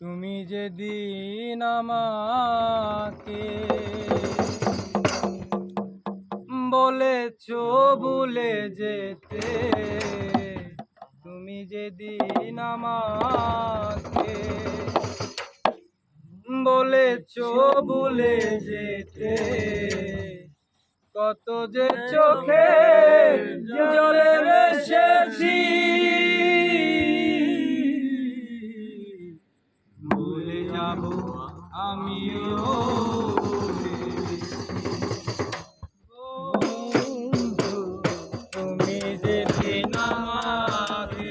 তুমি যেদিন আমাকে বলেছো ভুলে যেতে, তুমি যেদিন আমাকে বলেছো ভুলে যেতে, কত যে চোখে জলে ভেসেছি, ভুলে যাব আমিও। তুমি যেদিন আমাকে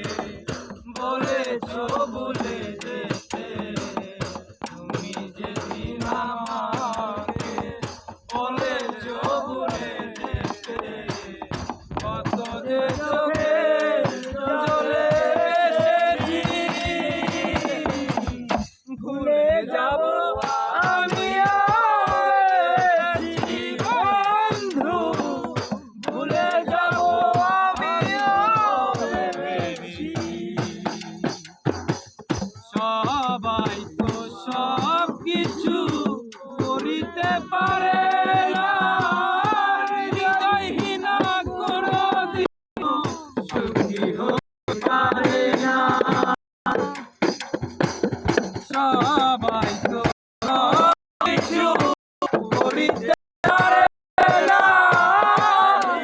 বলেছো ভুলে যেতে, তুমি যেদিন আমাকে বলেছো ভুলে যেতে, কত যে চোখে জলে এসেছি, ভুলে যাব আমিও বন্ধু, ভুলে যাব আমিও ভেবেছি। সবাই তো সব কিছু করিতে পারে না, হৃদয়হীনা কোনদিন সুখী হতে পারে না। সবাই তো সব কিছু করিতে পারে না,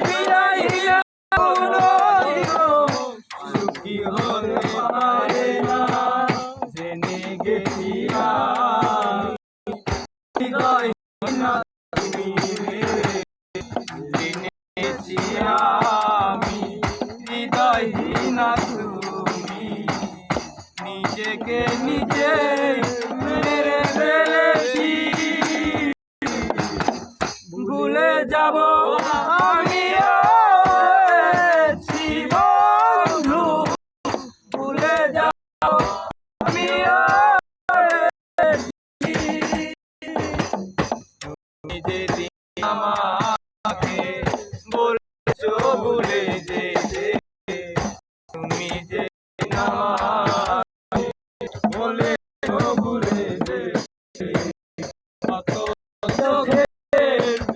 হৃদয়হীনা কোনদিন সুখী হতে পারে না। জেনে গেছি হৃদয়হীনা তুমি, জেনেছি আমি হৃদয়হীনা তুমি, নিজেকে নিজে মেরে ফেলেছি, ভুলে যাব আমিও বন্ধু, ভুলে যাব আমিও। তুমি যেদিন আমাকে বলেছো ভুলে যেতে, তুমি যেদিন আমাকে বলেছো ভুলে যেতে, কত চোখে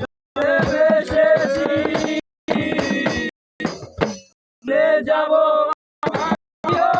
জলে ভেসেছি, ভুলে যাব আমিও।